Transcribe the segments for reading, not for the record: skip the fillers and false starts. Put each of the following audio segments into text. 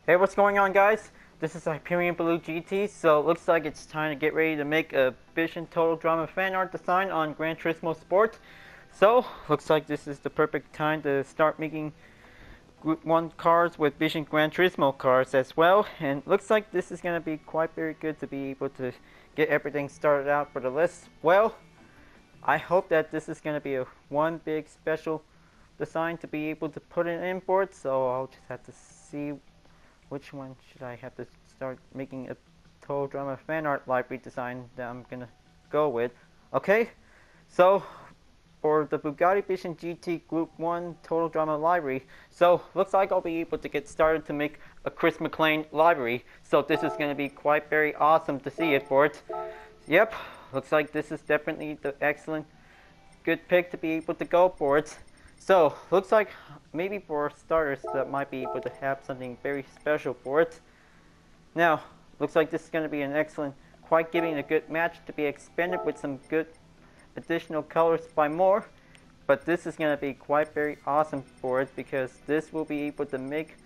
Hey, what's going on, guys? This is Hyperion-Blue-GT. So it looks like it's time to get ready to make a Vision Total Drama fan art design on Gran Turismo Sport. So looks like this is the perfect time to start making Group 1 cars with Vision Gran Turismo cars as well. And looks like this is going to be quite very good to be able to get everything started out for the list. Well, I hope that this is going to be a one big special design to be able to put in import. So I'll just have to see which one should I have to start making a Total Drama fan art library design that I'm gonna go with. Okay, so for the Bugatti Vision GT Group 1 Total Drama library, so looks like I'll be able to get started to make a Chris McLean library. So this is gonna be quite very awesome to see it for it. Yep, looks like this is definitely the excellent good pick to be able to go for it. So, looks like maybe for starters that might be able to have something very special for it. Now, looks like this is going to be an excellent, quite giving a good match to be expanded with some good additional colors by more. But this is going to be quite very awesome for it because this will be able to make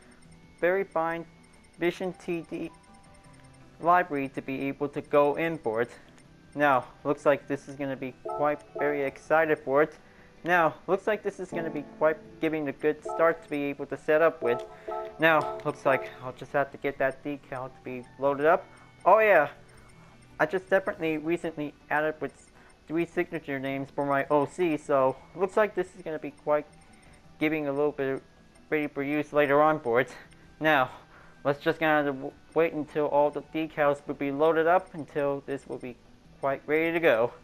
very fine Vision TD library to be able to go in for it. Now, looks like this is going to be quite very excited for it. Now, looks like this is going to be quite giving a good start to be able to set up with. Now, looks like I'll just have to get that decal to be loaded up. Oh yeah, I just definitely recently added with 3 signature names for my OC, so looks like this is going to be quite giving a little bit ready for use later on for it. Now, let's just kind of wait until all the decals will be loaded up until this will be quite ready to go.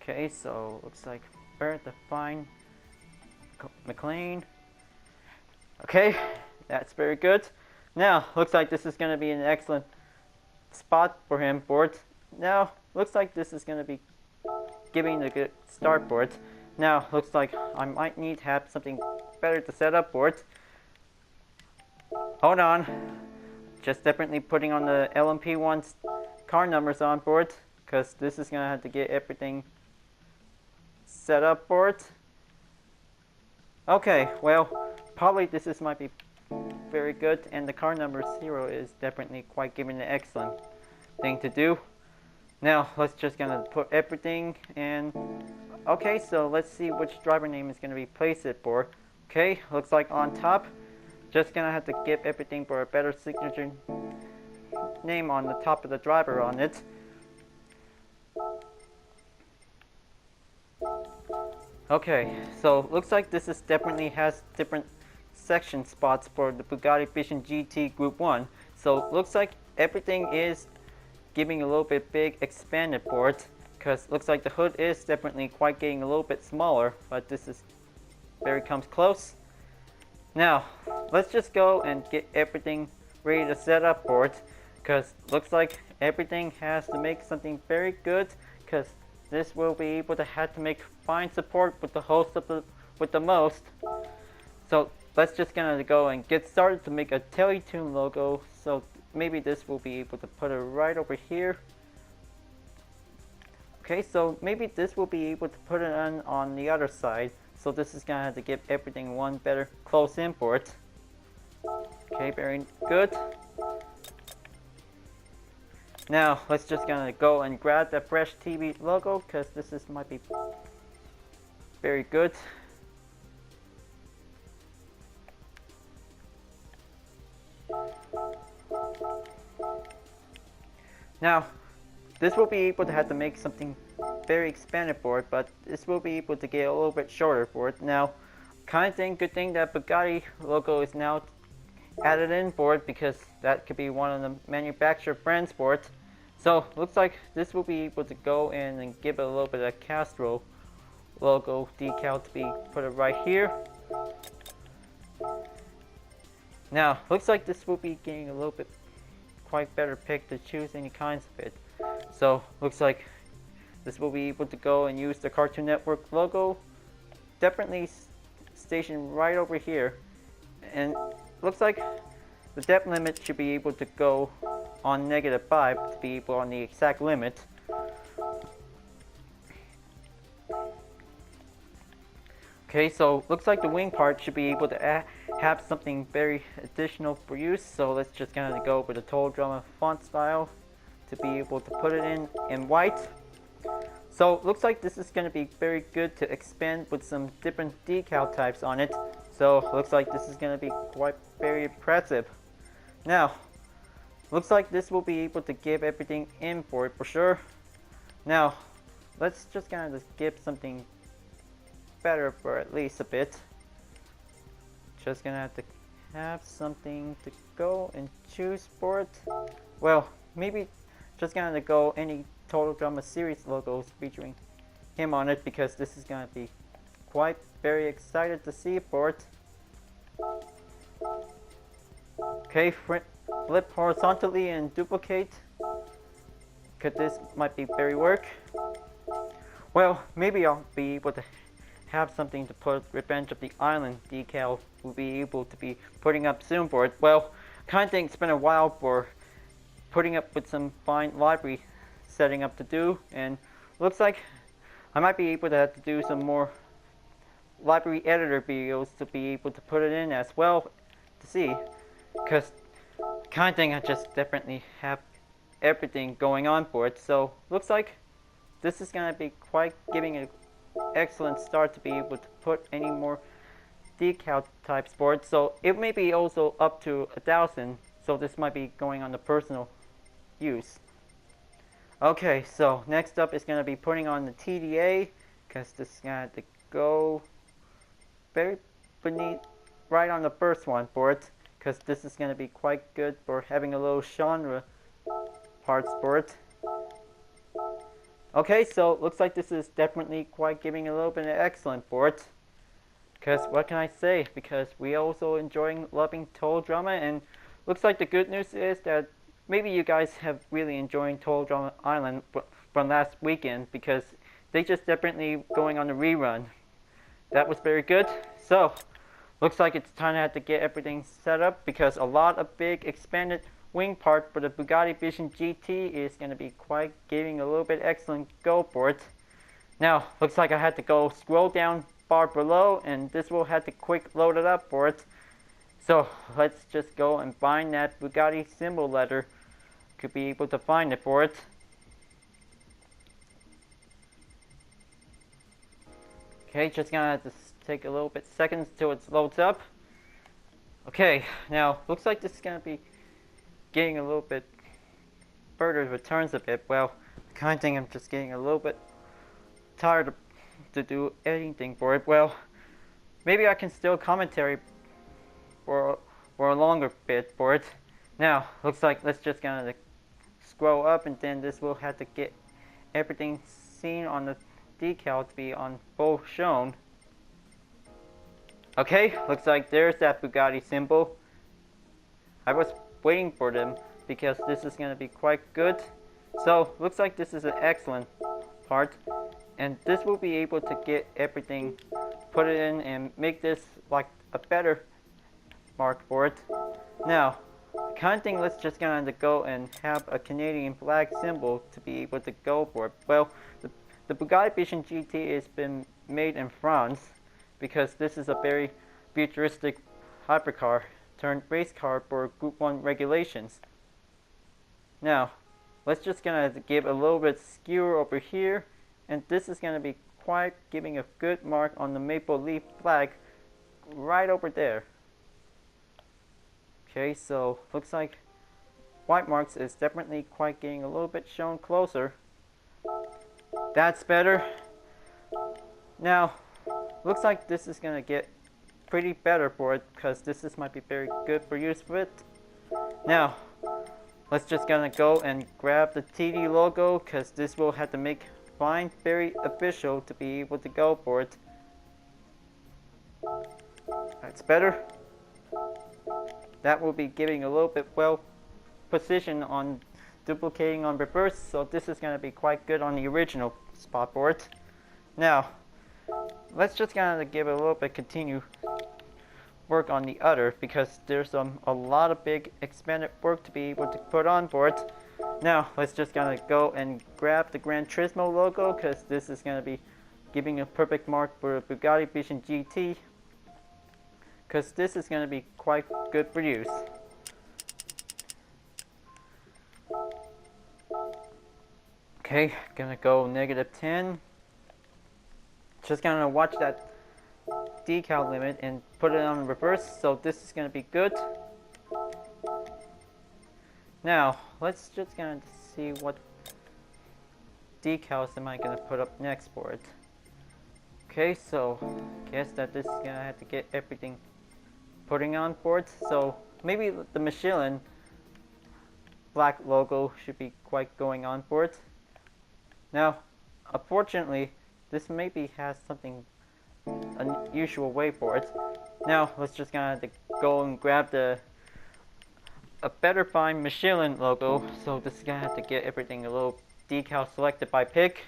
Okay, so looks like very defined McLean. Okay, that's very good. Now, looks like this is going to be an excellent spot for him for it. Now, looks like this is going to be giving a good start for it. Now, looks like I might need to have something better to set up for it. Hold on. Just definitely putting on the LMP1's car numbers on for it, because this is going to have to get everything set up for it. Okay, well, probably this might be very good, and the car number 0 is definitely quite giving an excellent thing to do. Now, let's just gonna put everything in. Okay, so let's see which driver name is gonna replace it for. Okay, looks like on top, just gonna have to give everything for a better signature name on the top of the driver on it. Okay, so looks like this is definitely has different section spots for the Bugatti Vision GT Group 1. So looks like everything is giving a little bit big expanded for it, because looks like the hood is definitely quite getting a little bit smaller, but this is very comes close. Now, let's just go and get everything ready to set up for it, because looks like everything has to make something very good, because this will be able to have to make fine support with the host of with the most. So let's just gonna go and get started to make a Teletune logo. So maybe this will be able to put it right over here. Okay, so maybe this will be able to put it on the other side. So this is gonna have to give everything one better close in for it. Okay, very good. Now, let's just gonna go and grab the fresh TV logo, because this might be very good. Now, this will be able to have to make something very expanded for it, but this will be able to get a little bit shorter for it. Now, good thing that Bugatti logo is now added in for it, because that could be one of the manufacturer friends for it. So looks like this will be able to go in and give it a little bit of Castro logo decal to be put it right here. Now looks like this will be getting a little bit quite better pick to choose any kinds of it. So looks like this will be able to go and use the Cartoon Network logo, definitely stationed right over here, and looks like the depth limit should be able to go on -5 to be able on the exact limit. Okay, so looks like the wing part should be able to have something very additional for use. So let's just kind of go with the Total Drama font style to be able to put it in white. So looks like this is going to be very good to expand with some different decal types on it. So looks like this is going to be quite very impressive. Now, looks like this will be able to give everything in for it for sure. Now, let's just kind of give something better for at least a bit. Just gonna have something to go and choose for it. Well, maybe just gonna go any Total Drama series logos featuring him on it, because this is gonna be quite very excited to see for it. Okay, flip horizontally and duplicate. Cause this might be very work. Well, maybe I'll be able to have something to put Revenge of the Island decal will be able to be putting up soon for it. Well, kind of think it's been a while for putting up with some fine library setting up to do, and looks like I might be able to have to do some more library editor videos to be able to put it in as well to see, because kind of thing I just definitely have everything going on for it. So looks like this is gonna be quite giving an excellent start to be able to put any more decal types for it. So it may be also up to 1,000, so this might be going on the personal use. Okay, so next up is gonna be putting on the TDA, because this is gonna have to go very beneath right on the first one for it, because this is gonna be quite good for having a little genre parts for it. Okay, so looks like this is definitely quite giving a little bit of excellent for it. Because what can I say? Because we also enjoying loving Total Drama, and looks like the good news is that maybe you guys have really enjoying Total Drama Island from last weekend, because they just definitely going on the rerun. That was very good. So looks like it's time to have to get everything set up, because a lot of big expanded wing part for the Bugatti Vision GT is going to be quite giving a little bit excellent go for it. Now, looks like I had to go scroll down far below, and this will have to quick load it up for it. So let's just go and find that Bugatti symbol letter. Could be able to find it for it. Okay, just gonna have to take a little bit seconds till it loads up. Okay, now looks like this is gonna be getting a little bit further returns a bit. Well, the kind of thing I'm just getting a little bit tired to do anything for it. Well, maybe I can still commentary for a longer bit for it. Now, looks like let's just gonna scroll up, and then this will have to get everything seen on the decal to be on full shown. Okay, looks like there's that Bugatti symbol. I was waiting for them because this is going to be quite good. So looks like this is an excellent part, and this will be able to get everything put it in and make this like a better mark for it. Now, kind of thing, let's just gonna go and have a Canadian flag symbol to be able to go for it. Well, the Bugatti Vision GT has been made in France, because this is a very futuristic hypercar turned race car for Group 1 regulations. Now, let's just gonna give a little bit skewer over here, and this is gonna be quite giving a good mark on the maple leaf flag right over there. Okay, so looks like white marks is definitely quite getting a little bit shown closer. That's better. Now, looks like this is gonna get pretty better for it, because this might be very good for use with it. Now, let's just gonna go and grab the TD logo, because this will have to make fine very official to be able to go for it. That's better. That will be giving a little bit well position on duplicating on reverse, so this is going to be quite good on the original spot for it. Now, let's just kind of give a little bit continue work on the other, because there's a lot of big expanded work to be able to put on for it. Now, let's just kind of go and grab the Gran Turismo logo, because this is going to be giving a perfect mark for Bugatti Vision GT. because this is going to be quite good for use. Okay, gonna go -10. Just gonna watch that decal limit and put it on reverse, so this is gonna be good. Now, let's just gonna see what decals am I gonna put up next for it. Okay, so guess that this is gonna have to get everything putting on for it. So maybe the Michelin black logo should be quite going on for it. Now, unfortunately, this maybe has something unusual way for it. Now, let's just gonna have to go and grab a better find Michelin logo. So this is gonna have to get everything a little decal selected by pick.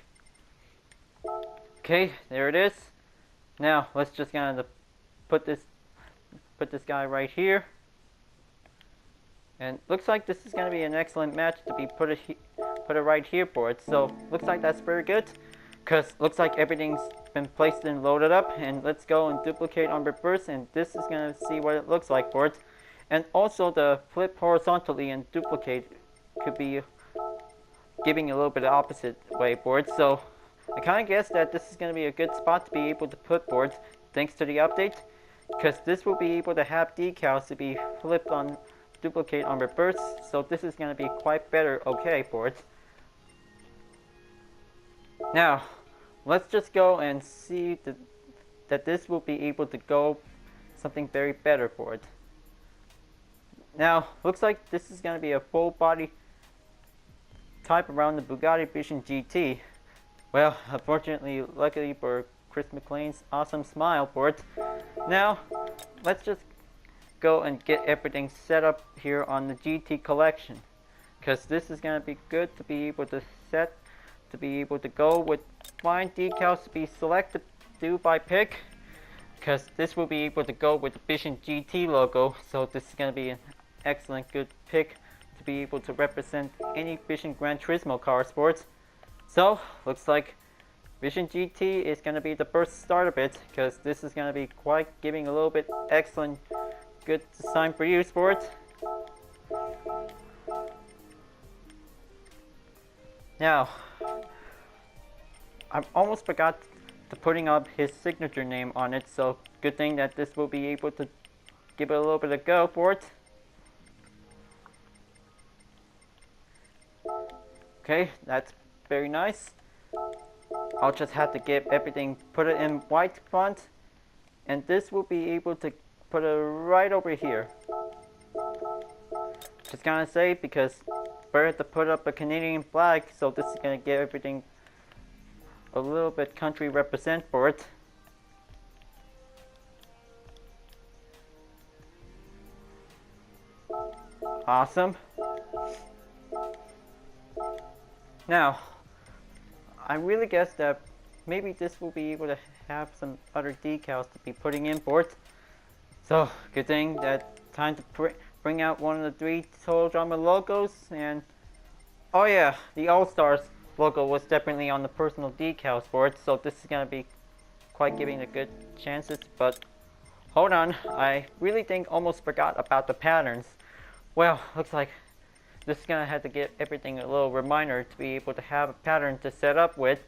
Okay, there it is. Now, let's just gonna put this guy right here. And looks like this is gonna be an excellent match to be put it right here for it. So looks like that's very good, because looks like everything's been placed and loaded up. And let's go and duplicate on reverse, and this is gonna see what it looks like for it. And also the flip horizontally and duplicate could be giving a little bit of opposite way for it. So I kind of guess that this is going to be a good spot to be able to put boards thanks to the update, because this will be able to have decals to be flipped on duplicate on reverse. So this is going to be quite better okay for it. Now let's just go and see that this will be able to go something very better for it. Now looks like this is going to be a full body type around the Bugatti Vision GT. Well, unfortunately, luckily for Chris McLean's awesome smile for it. Now let's just go and get everything set up here on the GT collection, because this is going to be good to be able to set, to be able to go with fine decals to be selected due by pick, because this will be able to go with the Vision GT logo. So this is going to be an excellent good pick to be able to represent any Vision Gran Turismo car sports. So looks like Vision GT is going to be the first start of it, because this is going to be quite giving a little bit excellent good design for use for it. Now I almost forgot to putting up his signature name on it, so good thing that this will be able to give it a little bit of go for it. Okay, that's very nice. I'll just have to get everything, put it in white font, and this will be able to put it right over here. Just gonna say, because better to put up a Canadian flag, so this is gonna get everything a little bit country represent for it. Awesome. Now I really guess that maybe this will be able to have some other decals to be putting in for it. So good thing that time to bring out one of the 3 Total Drama logos. And oh yeah, the All-Stars logo was definitely on the personal decals for it, so this is gonna be quite giving a good chances. But hold on, I really think almost forgot about the patterns. Well, looks like this is gonna have to get everything a little reminder to be able to have a pattern to set up with.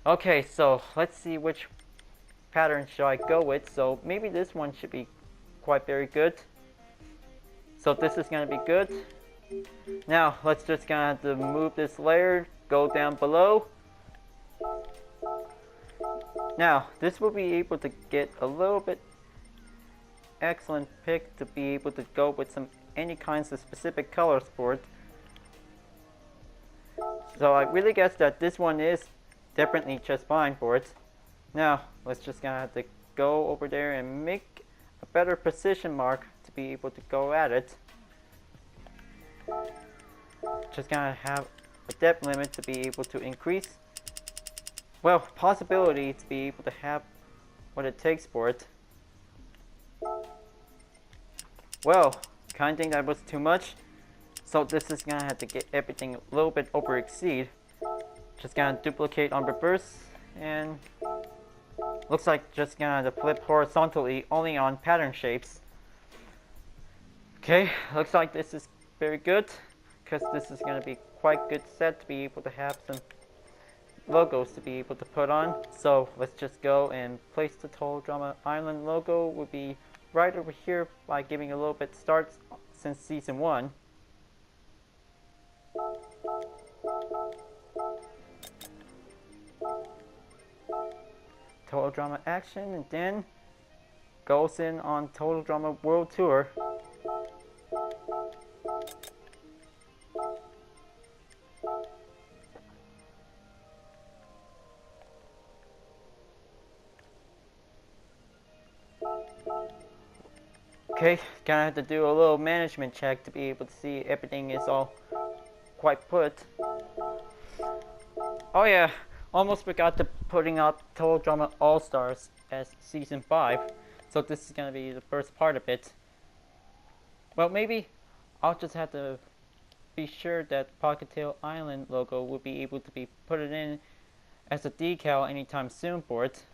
Okay, so let's see which pattern should I go with. So maybe this one should be quite very good. So this is gonna be good. Now let's just gonna have to move this layer, go down below. Now this will be able to get a little bit excellent pick to be able to go with any kinds of specific colors for it. So I really guess that this one is definitely just fine for it. Now let's just gonna have to go over there and make a better position mark to be able to go at it. Just gonna have a depth limit to be able to increase, well, possibility to be able to have what it takes for it. Well, kind of think that was too much, so this is gonna have to get everything a little bit over exceed. Just gonna duplicate on reverse, and looks like just gonna flip horizontally only on pattern shapes. Okay, looks like this is very good because this is gonna be quite good set to be able to have some logos to be able to put on. So let's just go and place the Total Drama Island logo. Will be right over here by giving a little bit starts since season 1. Total Drama Action, and then goes in on Total Drama World Tour. Okay, gonna have to do a little management check to be able to see everything is all quite put. Oh yeah, almost forgot to putting out Total Drama All Stars as season 5. So this is gonna be the first part of it. Well, maybe I'll just have to be sure that Pockettail Island logo will be able to be put it in as a decal anytime soon for it.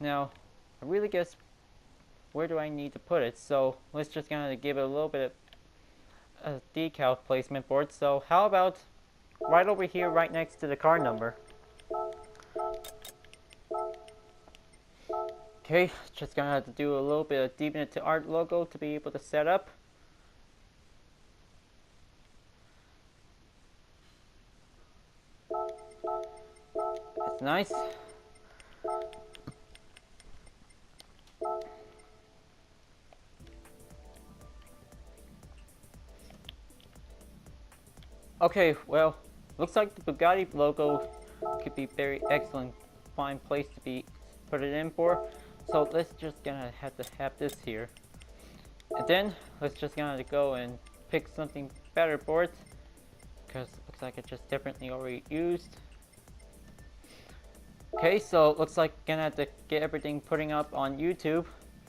Now, I really guess where do I need to put it? So let's just kind of give it a little bit of a decal placement for it. So how about right over here, right next to the car number? Okay, just gonna have to do a little bit of Deep Into Art logo to be able to set up. That's nice. Okay, well, looks like the Bugatti logo could be very excellent, fine place to be put it in for. So let's just gonna have to have this here, and then let's just gonna go and pick something better for it, because looks like it's just definitely already used. Okay, so looks like gonna have to get everything putting up on YouTube.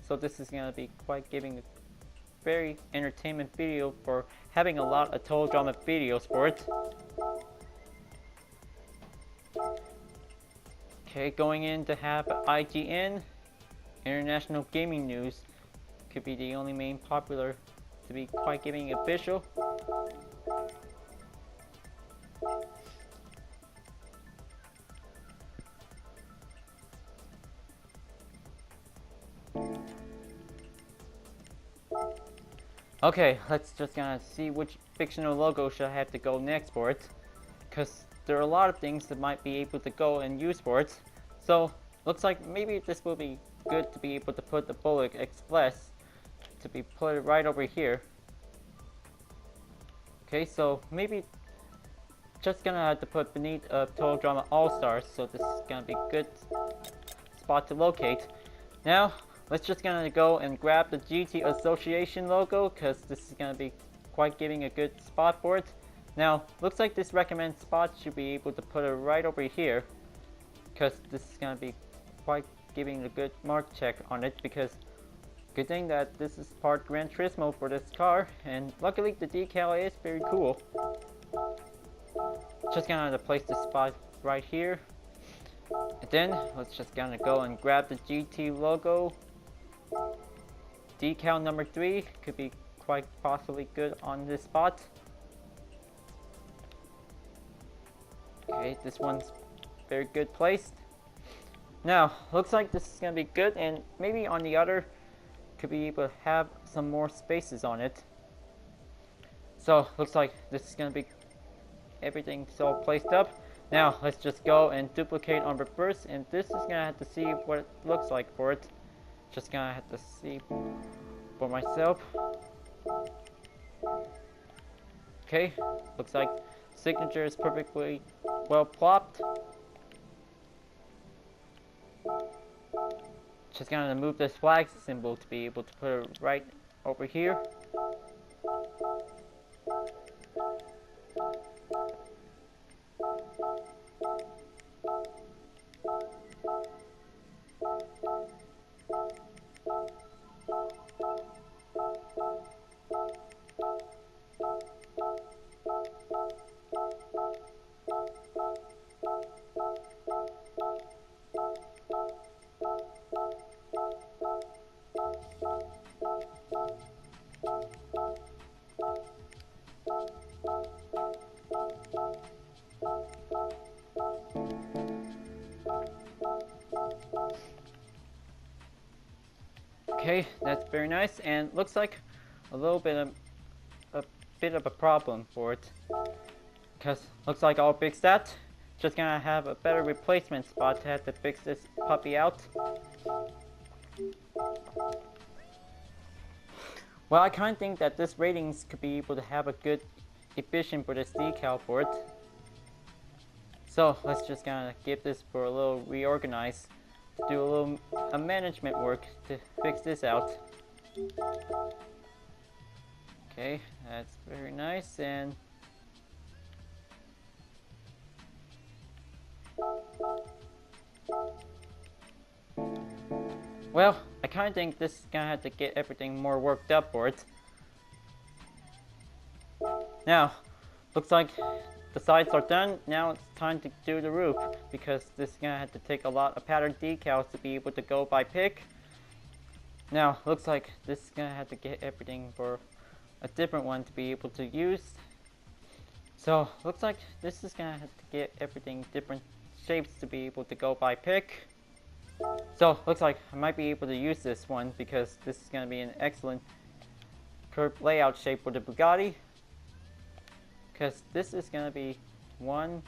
So this is gonna be quite giving a very entertainment video for having a lot of Total Drama videos for it. Okay, going in to have IGN, International Gaming News, could be the only main popular to be quite giving official. Okay, let's just gonna see which fictional logo should I have to go next for it, because there are a lot of things that might be able to go and use for it. So looks like maybe this will be good to be able to put the Bullock Express to be put right over here. Okay, so maybe just gonna have to put beneath Total Drama All Stars, so this is gonna be a good spot to locate. Now let's just gonna go and grab the GT Association logo, because this is gonna be quite giving a good spot for it. Now looks like this recommended spot should be able to put it right over here, because this is gonna be quite giving a good mark check on it, because good thing that this is part Gran Turismo for this car, and luckily the decal is very cool. Just gonna have to place the spot right here, and then let's just gonna go and grab the GT logo. Decal number 3 could be quite possibly good on this spot. Okay, this one's very good placed. Now, looks like this is gonna be good, and maybe on the other could be able to have some more spaces on it. So looks like this is gonna be everything's all placed up. Now let's just go and duplicate on reverse, and this is gonna have to see what it looks like for it. Just gonna have to see for myself. Okay, looks like signature is perfectly well plopped. Just gonna move this flag symbol to be able to put it right over here. Okay, that's very nice, and looks like a little bit of a problem for it, because looks like I'll fix that. Just gonna have a better replacement spot to have to fix this puppy out. Well, I kind of think that this ratings could be able to have a good efficient for this decal for it. So let's just gonna give this for a little reorganize, to do a little management work to fix this out. Okay, that's very nice. And well, I kind of think this is gonna have to get everything more worked up for it. Now, looks like the sides are done. Now it's time to do the roof, because this is gonna have to take a lot of pattern decals to be able to go by pick. Now, looks like this is gonna have to get everything for a different one to be able to use. So, looks like this is gonna have to get everything different shapes to be able to go by pick. So, looks like I might be able to use this one, because this is gonna be an excellent curved layout shape for the Bugatti. Because this is gonna be one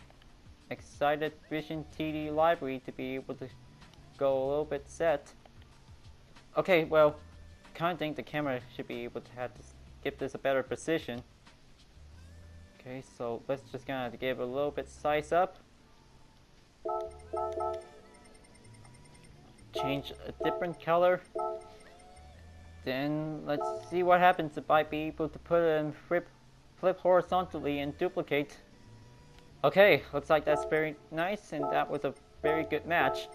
excited Vision TD library to be able to go a little bit set. Okay, well, kind of think the camera should be able to have to give this a better position. Okay, so let's just gonna give a little bit size up. Change a different color. Then let's see what happens if I be able to put it in flip horizontally and duplicate. Okay, looks like that's very nice, and that was a very good match.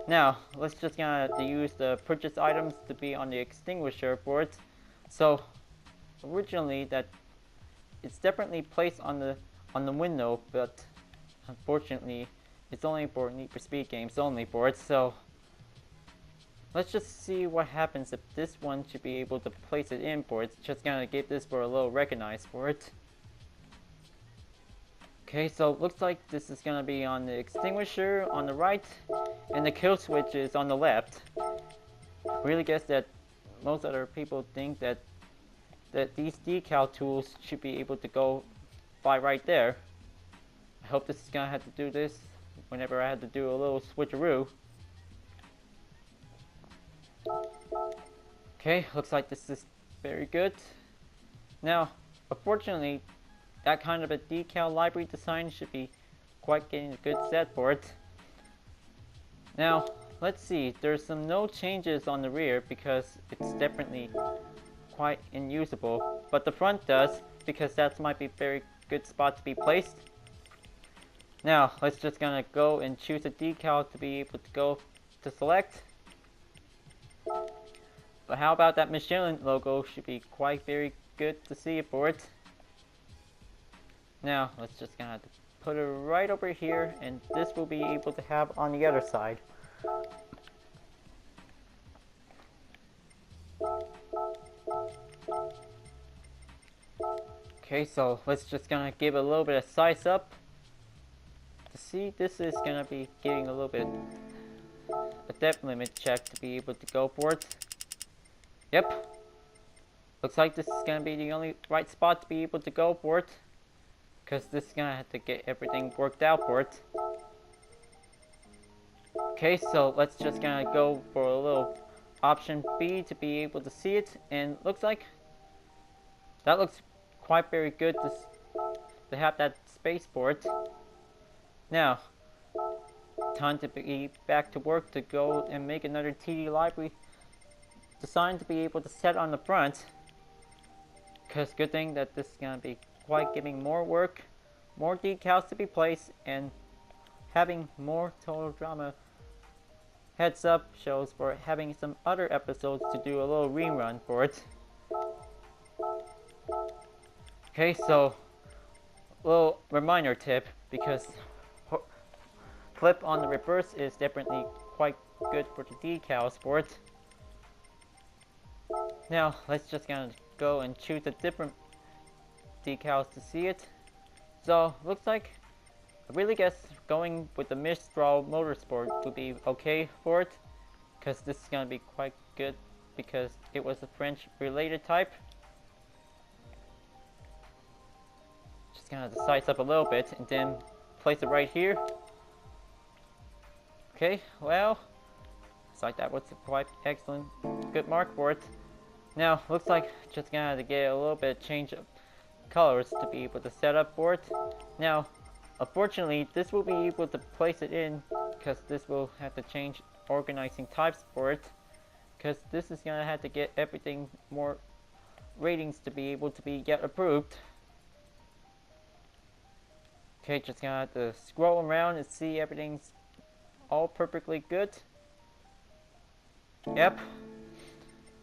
Now, let's just gonna use the purchase items to be on the extinguisher for it. So, originally that it's definitely placed on the window, but unfortunately, it's only for Need for Speed games only for it. So, let's just see what happens if this one should be able to place it in for it. It's just gonna give this for a little recognize for it. Okay, so looks like this is gonna be on the extinguisher on the right, and the kill switch is on the left. Really guess that most other people think that these decal tools should be able to go by right there. I hope this is gonna have to do this whenever I have to do a little switcheroo. Okay, looks like this is very good. Now, unfortunately, that kind of a decal library design should be quite getting a good set for it. Now, let's see, there's no changes on the rear because it's definitely quite unusable, but the front does, because that might be a very good spot to be placed. Now, let's just gonna go and choose a decal to be able to go to select. But how about that Michelin logo? Should be quite very good to see for it. Now, let's just gonna have to put it right over here, and this will be able to have on the other side. Okay, so let's just gonna give a little bit of size up. To see, this is gonna be getting a little bit a depth limit check to be able to go for it. Yep. Looks like this is gonna be the only right spot to be able to go for it, because this is gonna have to get everything worked out for it. Okay, so let's just gonna go for a little option B to be able to see it, and looks like that looks quite very good to have that space for it. Now, time to be back to work to go and make another TD library design to be able to set on the front. Because good thing that this is gonna be quite giving more work, more decals to be placed, and having more Total Drama heads up shows for having some other episodes to do a little rerun for it. Okay, so little reminder tip, because flip on the reverse is definitely quite good for the decals for it. Now let's just gonna go and choose a different decals to see it. So looks like I really guess going with the Mistral Motorsport would be okay for it, because this is gonna be quite good because it was a French related type. Just gonna size up a little bit and then place it right here. Okay, well, looks like that was a quite excellent, good mark for it. Now, looks like just gonna have to get a little bit of change of colors to be able to set up for it. Now, unfortunately, this will be able to place it in because this will have to change organizing types for it, because this is gonna have to get everything more ratings to be able to get approved. Okay, just gonna have to scroll around and see everything's all perfectly good. Yep.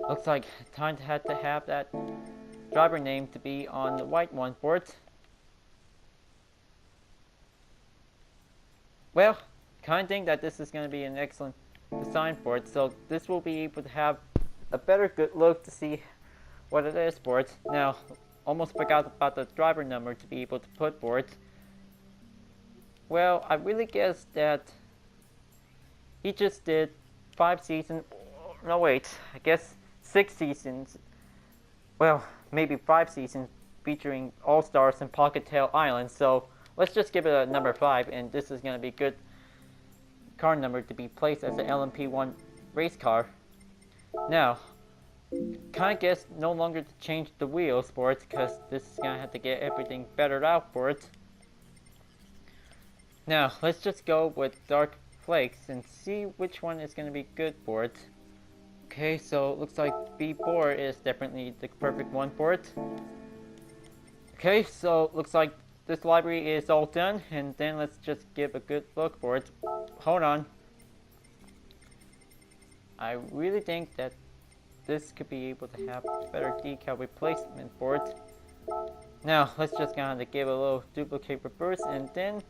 Looks like time to have that driver name to be on the white one for it. Well, kind of think that this is going to be an excellent design for it. So this will be able to have a better good look to see what it is for it. Now, almost forgot about the driver number to be able to put for it. Well, I really guess that he just did 5 seasons. No, wait, I guess 6 seasons. Well, maybe 5 seasons featuring All-Stars and Pocket Tail Island. So let's just give it a number 5, and this is going to be good car number to be placed as an LMP1 race car. Now, kind of guess no longer to change the wheels for it, because this is going to have to get everything bettered out for it. Now, let's just go with dark flakes and see which one is going to be good for it. Okay, so it looks like B4 is definitely the perfect one for it. Okay, so it looks like this library is all done, and then let's just give a good look for it. Hold on. I really think that this could be able to have better decal replacement for it. Now, let's just kind of give a little duplicate reverse, and then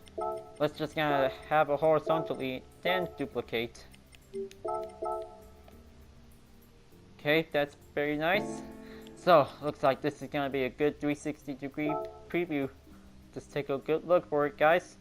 let's just kind of have a horizontally, then duplicate. Okay, that's very nice. So, looks like this is going to be a good 360-degree preview. Just take a good look for it, guys.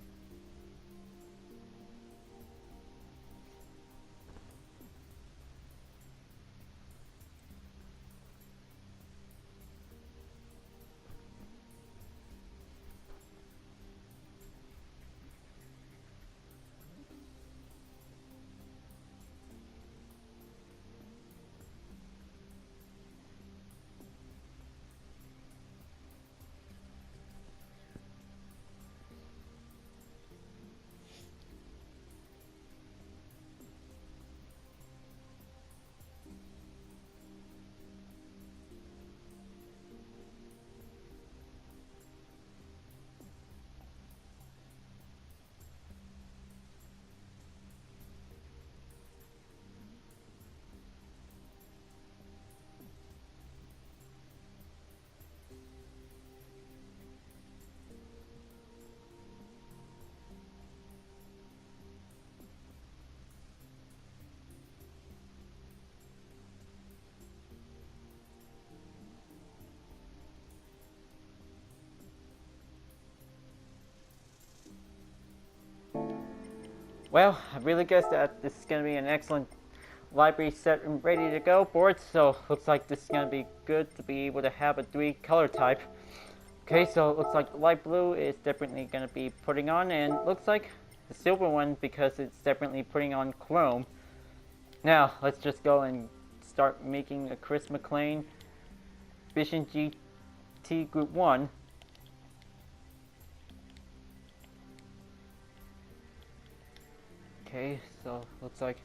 Well, I really guess that this is going to be an excellent library set and ready to go for it. So, looks like this is going to be good to be able to have a 3 color type. Okay, so it looks like light blue is definitely going to be putting on, and looks like the silver one because it's definitely putting on chrome. Now, let's just go and start making a Chris McLean Vision GT Group 1. Okay, so looks like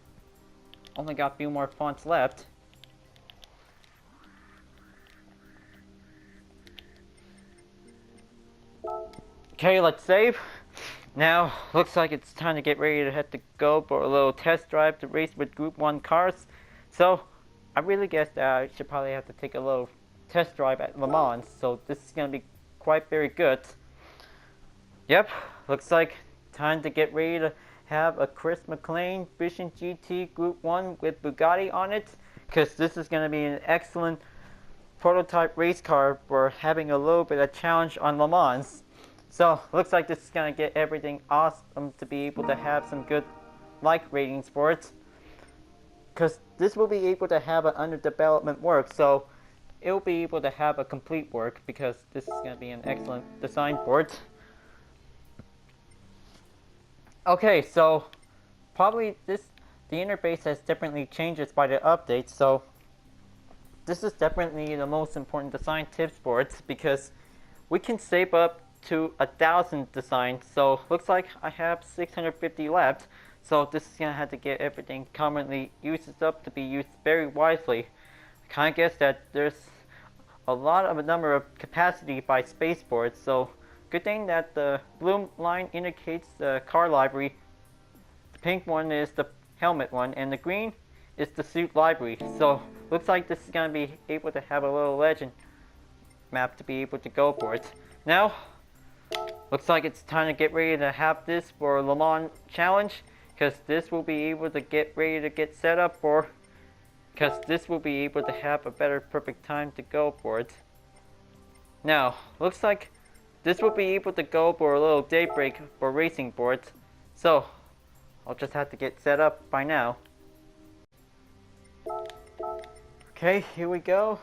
only got a few more fonts left. Okay, let's save. Now, looks like it's time to get ready to head to go for a little test drive to race with Group 1 cars. So, I really guess that I should probably have to take a little test drive at Le Mans. So, this is going to be quite very good. Yep, looks like time to get ready to have a Chris McLean Vision GT Group 1 with Bugatti on it, because this is going to be an excellent prototype race car for having a little bit of challenge on Le Mans. So, looks like this is going to get everything awesome to be able to have some good like ratings for it. because this will be able to have an under development work, so it will be able to have a complete work because this is going to be an excellent design board. Okay, so probably the interface has definitely changes by the updates, so this is definitely the most important design tips boards because we can save up to 1,000 designs. So looks like I have 650 left, so this is gonna have to get everything commonly used up to be used very wisely. I kind of guess that there's a lot of a number of capacity by spaceport, so good thing that the blue line indicates the car livery, the pink one is the helmet one, and the green is the suit livery. So looks like this is going to be able to have a little legend map to be able to go for it. Now, looks like it's time to get ready to have this for Le Mans Challenge, because this will be able to get ready to get set up for, because this will be able to have a better perfect time to go for it. Now, looks like this will be able to go for a little daybreak for racing boards, so I'll just have to get set up by now. Okay, here we go.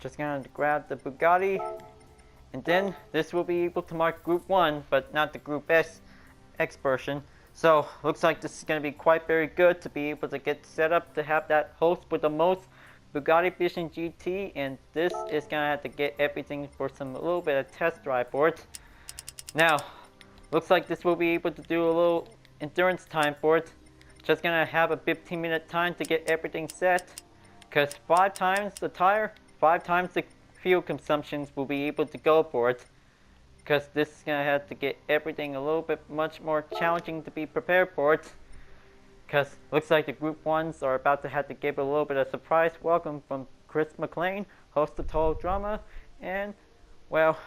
Just gonna grab the Bugatti, and then this will be able to mark Group 1, but not the Group X version. So looks like this is gonna be quite very good to be able to get set up to have that host with the most Bugatti Vision GT, and this is gonna have to get everything for a little bit of test drive for it. Now, looks like this will be able to do a little endurance time for it. Just gonna have a 15-minute time to get everything set, because 5 times the tire, 5 times the fuel consumptions will be able to go for it, because this is gonna have to get everything a little bit much more challenging to be prepared for it, because looks like the Group 1s are about to have to give a little bit of surprise welcome from McLean, host of Total Drama, and well,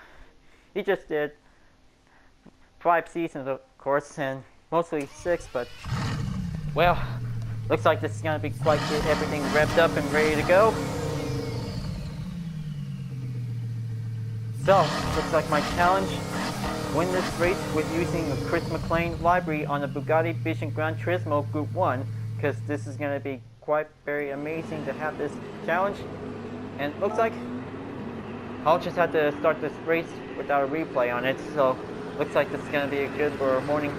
he just did 5 seasons of course, and mostly 6, but well, looks like this is going to be quite good, everything revved up and ready to go. So, looks like my challenge, win this race with using a McLean library on the Bugatti Vision Gran Turismo Group 1, because this is going to be quite very amazing to have this challenge. And looks like I'll just have to start this race without a replay on it, so looks like this is going to be good for a morning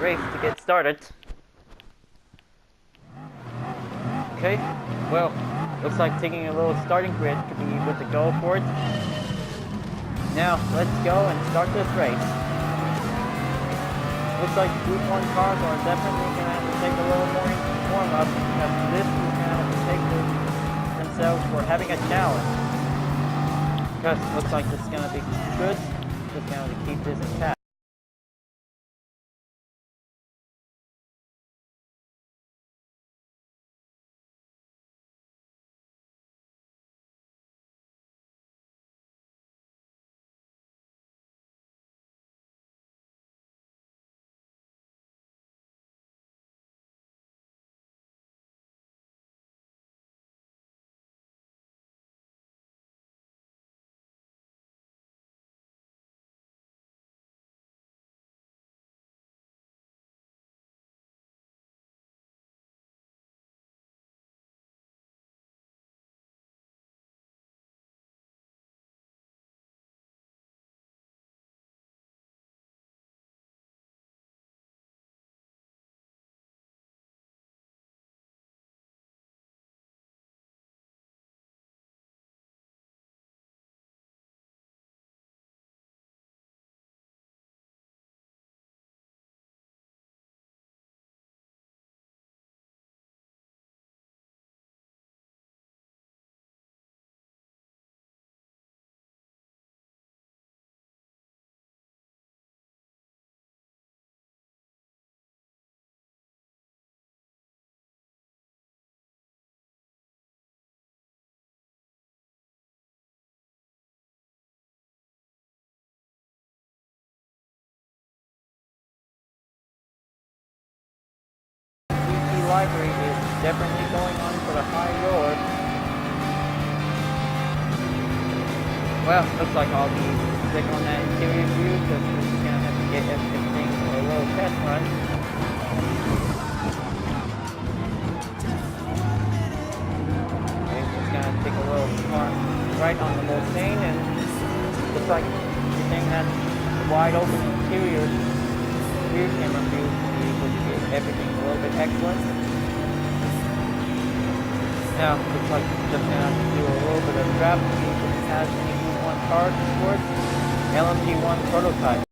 race to get started. Okay, well, looks like taking a little starting grid to be able to go for it. Now, let's go and start this race. Looks like Group 1 cars are definitely going to have to take a little more warm-up, because this is going to have to take themselves for having a challenge. Because it looks like this is going to be good, just going to keep this intact. Library is definitely going on for the high roller. Well, looks like I'll be clicking on that interior view, because we're just going to have to get everything for a little test run. take a little turn right on the Mulsanne, and looks like the thing has wide open interior rear camera view to be able to get everything a little bit excellent. Now, looks like just gonna have to do a little bit of draft to see if it has any Group 1 cars towards LMP1 prototype.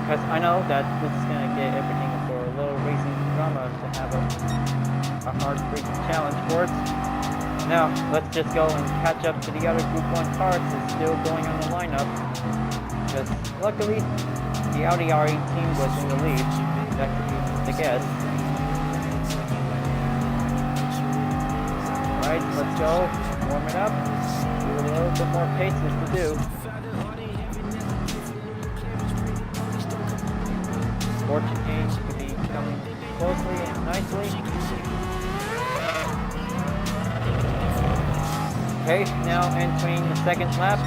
Because I know that this is going to get everything for a little racing drama to have a hard freaking challenge for it. Now, let's just go and catch up to the other Group 1 cars that's still going on the lineup. Because luckily, the Audi R18 was in the lead. That could be the guess. Alright, let's go. Warm it up. Do a little bit more paces to do. Fortune gauge could be coming closely and nicely. Okay, now entering the second lap.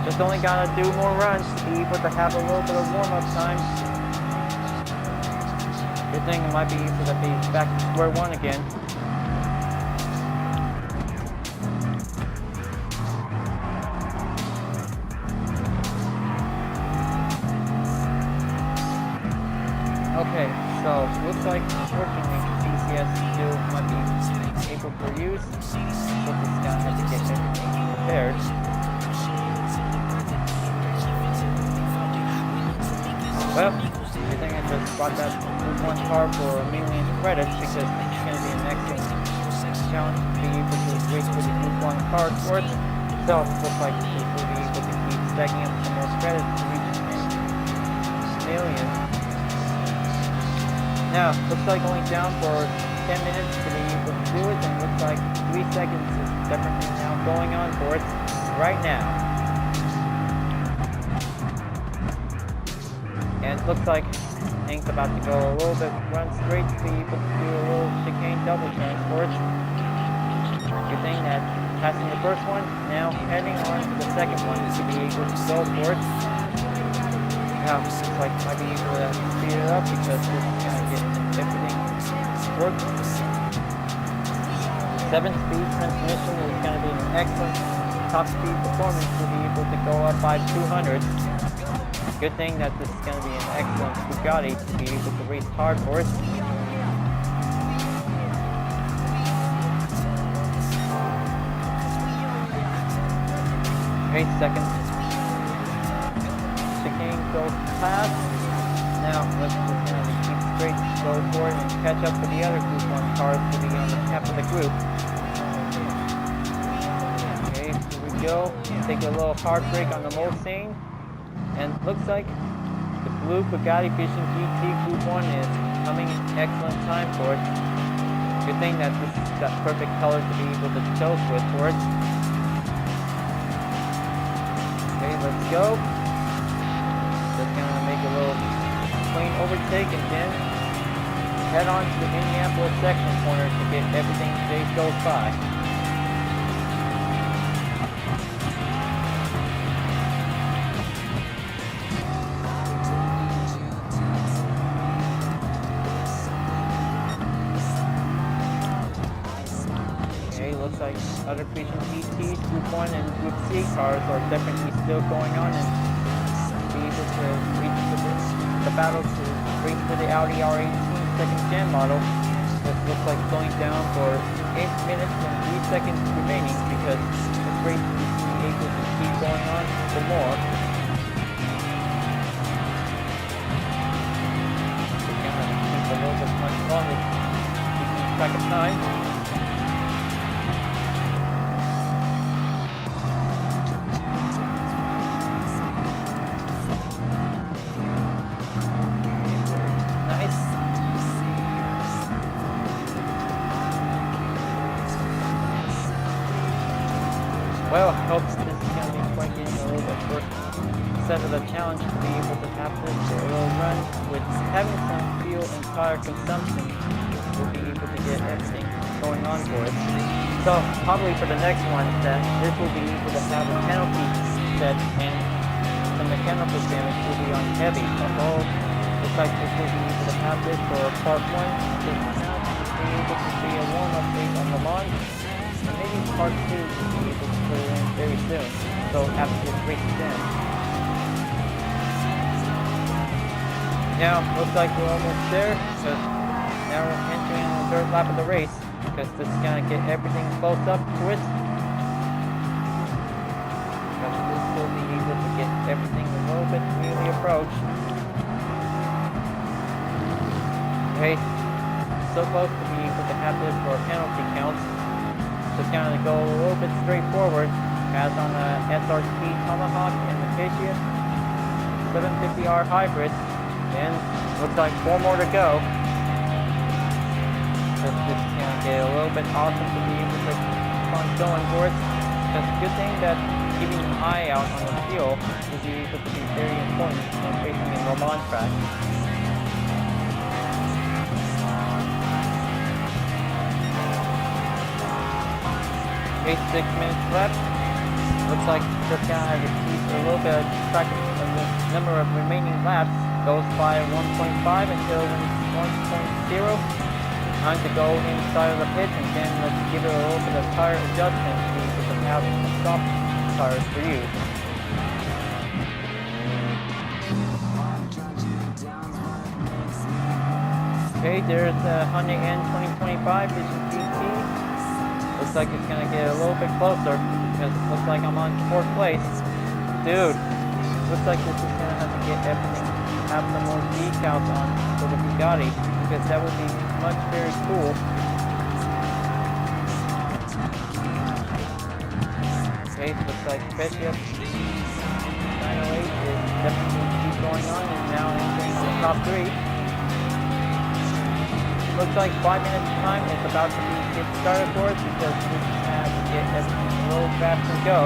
Just only gotta do more runs to be able to have a little bit of warm-up time. Good thing it might be able to be back to square one again. Okay, so looks like unfortunately DCS still might be able to use. So just gonna have to get everything prepared. Well, I think I just brought that Group 1 car for a million credits because it's gonna be an excellent challenge to be able to race with the Group 1 car sports. So it looks like we will be able to keep stacking up some more credits to reach a million. Now, looks like only down for 10 minutes to be able to do it, and looks like 3 seconds is definitely now going on for it right now. And it looks like Hank's about to go a little bit run straight to be able to do a little chicane double turn for it. Good thing that passing the first one, now heading on to the second one to be able to go for it. Now, looks like I might be able to speed it up because this is going to get everything working. 7-speed transmission is going to be an excellent top speed performance to be able to go up by 200. Good thing that this is going to be an excellent Bugatti to be able to race hard for it. 8 seconds. Chicane goes past. Now let's just keep straight, go forward and catch up to the other Group 1 cars to be on the top of the group. Okay, here we go. Take a little hard brake on the Mulsanne. And looks like the blue Bugatti Vision GT Group 1 is coming in excellent time for it. Good thing that this is that perfect color to be able to tilt with for it. Okay, let's go. Just gonna make a little clean overtake and then head on to the Indianapolis section corner to get everything Chase goes by. Looks like other Vision GTs, Group 1 and Group C cars are definitely still going on and be able to reach the battle to race for the Audi R18 second gen model. It looks like going down for 8 minutes and 3 seconds remaining because this race is able to keep going on for more. We're going to keep a little bit much longer, keeping track of time. Well, I hope this is going to be quite getting a little bit first set of the challenge to be able to have this for a little run. With having some fuel and tire consumption, we'll be able to get everything going on for it. So probably for the next one, that this will be able to have a penalty set and the mechanical damage will be on heavy. Although looks like this will be able to have this for part 1. This now will be able to see a warm-up date on the launch. And maybe part 2 will be able to put it in very soon. So after this race is in. Now looks like we're almost there. So now we're entering the third lap of the race. Because this is going to get everything close up to it. Because this will be able to get everything a little bit nearly approached. Okay, so close to be able to have this for a penalty count. Just going to go a little bit straightforward, as on the SRT Tomahawk and the Hyperion 750R Hybrid. And looks like 4 more to go. This is going to get a little bit awesome to be able to keep on going for it. That's a good thing that keeping an eye out on the fuel will be able to be very important when racing in Le Mans track. Okay, 6 minutes left. Looks like just going to have to keep a little bit of track of the number of remaining laps. Goes by 1.5 until 1.0. Time to go inside of the pit, and then let's give it a little bit of tire adjustment to be able to have some soft tires for you. Okay, there's the Hyundai N2025 VGT. Looks like it's gonna get a little bit closer because it looks like I'm on 4th place. Dude, looks like this is gonna have to get everything, have some more decals on for the Bugatti, because that would be much very cool. Okay, looks like Petia 908 is definitely keep going on and now entering the top 3. Looks like 5 minutes time is about to be get started for us because we have to get everything a little fast and go.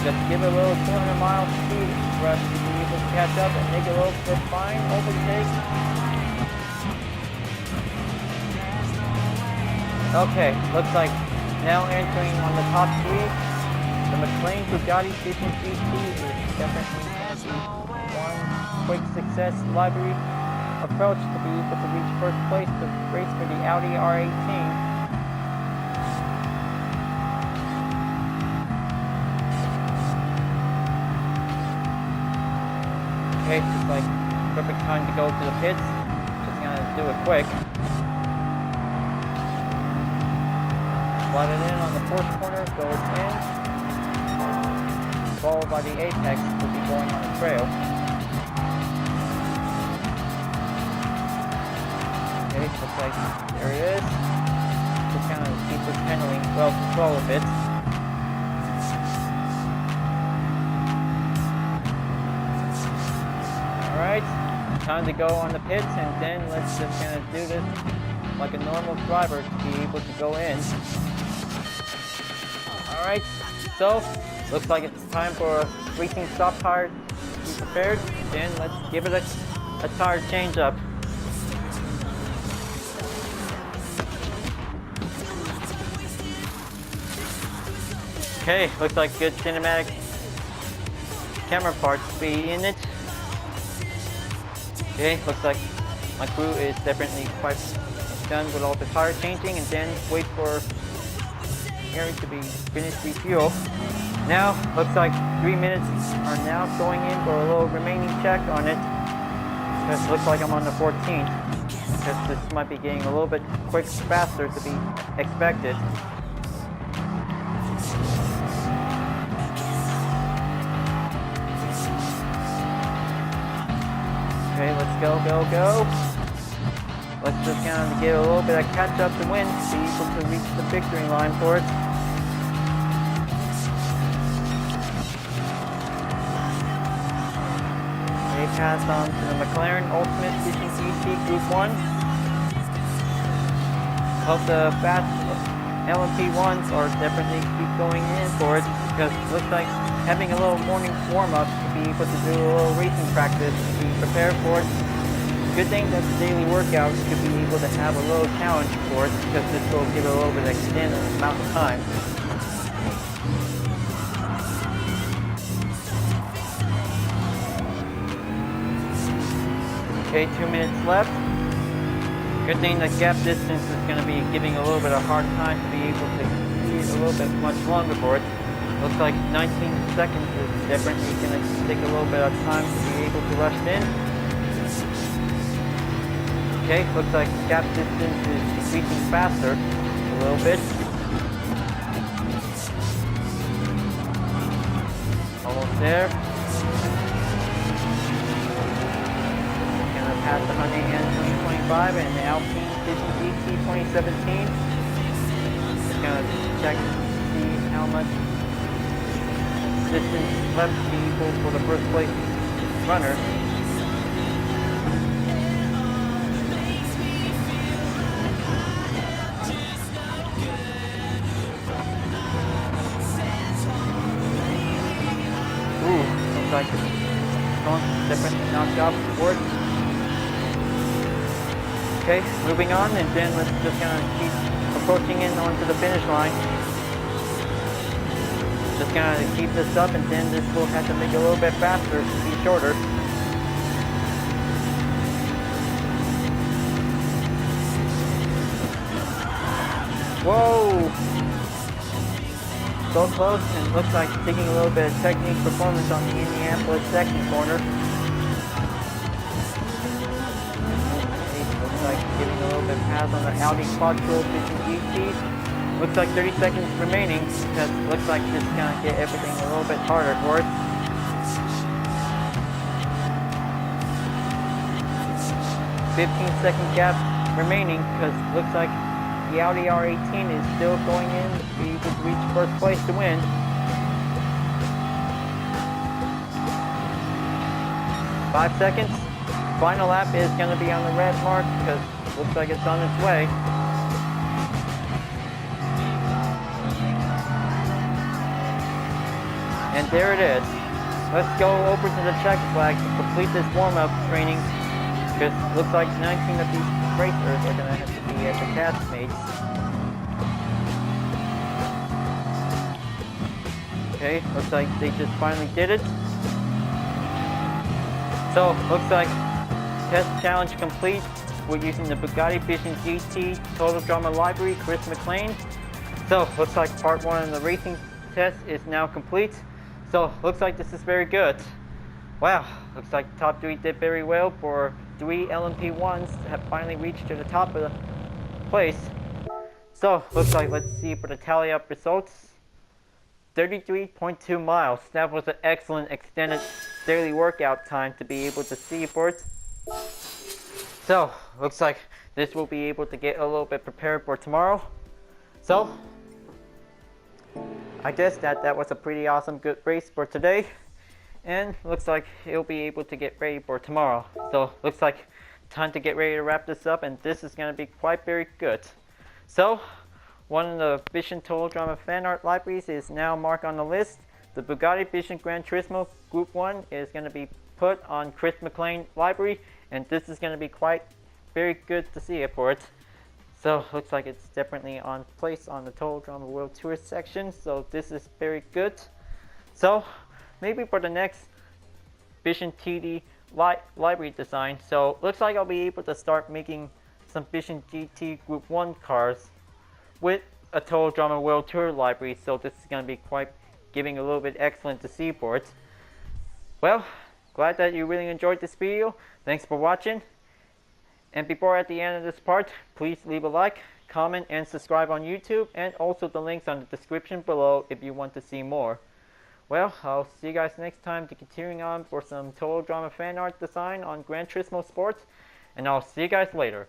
Just give it a little 200 mile speed for us to be able to catch up and make a little bit fine overtake. Okay, looks like now entering on the top 3. The McLean Bugatti VGT is definitely going to be one quick success livery approach to be able to reach 1st place to race for the Audi R18. Okay, just like perfect time to go to the pits. Just gonna do it quick. Slide it in on the 4th corner, goes in. Followed by the apex, will be going on the trail. Okay, looks like there it is. Just kind of keep this handling well control a bit. Alright, time to go on the pits, and then let's just kind of do this like a normal driver to be able to go in. Alright, so looks like it's time for a racing stop tire to be prepared. Then let's give it a tire change up. Okay, looks like good cinematic camera parts be in it. Okay, looks like my crew is definitely quite done with all the tire changing, and then wait for Gary to be finished refuel. Now, looks like 3 minutes are now going in for a little remaining check on it. Because it looks like I'm on the 14th. Because this might be getting a little bit quick faster to be expected. Okay, let's go, go, go. Let's just kind of get a little bit of catch up to win to be able to reach the victory line for it. Okay, pass on to the McLaren Ultimate Edition GT Group 1. Hope the fast LMP1s are definitely keep going in for it, because it looks like having a little morning warm-up to be able to do a little racing practice to be prepared for it. Good thing that the daily workout could be able to have a little challenge for it, because this will give it a little bit of extended amount of time. Okay, 2 minutes left. Good thing that gap distance is going to be giving a little bit of hard time to be able to see a little bit much longer for it. Looks like 19 seconds is definitely going to take a little bit of time to be able to rush in. Okay, looks like gap distance is decreasing faster a little bit. Almost there. Past the Hyundai N2025 and the Alpine Vision GT 2017. Just gonna check to see how much distance left to be equal for the first place runner. Ooh, looks like it's going different knocked off the board. Okay, moving on, and then let's just kind of keep approaching in onto the finish line. Just kind of keep this up, and then this will have to make it a little bit faster to be shorter. Whoa! So close, and looks like taking a little bit of technique performance on the Indianapolis second corner. Like giving a little bit of pass on the Audi Quattro Vision GT. Looks like 30 seconds remaining, because looks like this is gonna get everything a little bit harder for it. "15-second gap remaining, because looks like the Audi R18 is still going in to be able to reach first place to win. "5 seconds. Final lap is going to be on the red mark, because it looks like it's on its way. And there it is. Let's go over to the check flag to complete this warm-up training, because it looks like 19 of these racers are going to have to be at the castmates. Okay, looks like they just finally did it. So, looks like test challenge complete. We're using the Bugatti Vision GT Total Drama Livery, Chris McLean. So, looks like part 1 of the racing test is now complete. So, looks like this is very good. Wow, looks like top 3 did very well for 3 LMP1s have finally reached to the top of the place. So, looks like, let's see for the tally up results. 33.2 miles. That was an excellent extended daily workout time to be able to see for it. So, looks like this will be able to get a little bit prepared for tomorrow. So, I guess that was a pretty awesome good race for today. And looks like he'll be able to get ready for tomorrow. So, looks like time to get ready to wrap this up, and this is going to be quite very good. So, one of the Vision Total Drama fan art libraries is now marked on the list. The Bugatti Vision Gran Turismo Group 1 is going to be put on Chris McLean library, and this is going to be quite very good to see it for it. So looks like it's definitely on place on the Total Drama World Tour section, so this is very good. So maybe for the next Vision TD library design, so looks like I'll be able to start making some Vision GT Group 1 cars with a Total Drama World Tour library, so this is going to be quite giving a little bit excellent to see for it. Well, glad that you really enjoyed this video. Thanks for watching. And before at the end of this part, please leave a like, comment, and subscribe on YouTube, and also the links on the description below if you want to see more. Well, I'll see you guys next time to continuing on for some Total Drama fan art design on Gran Turismo Sports, and I'll see you guys later.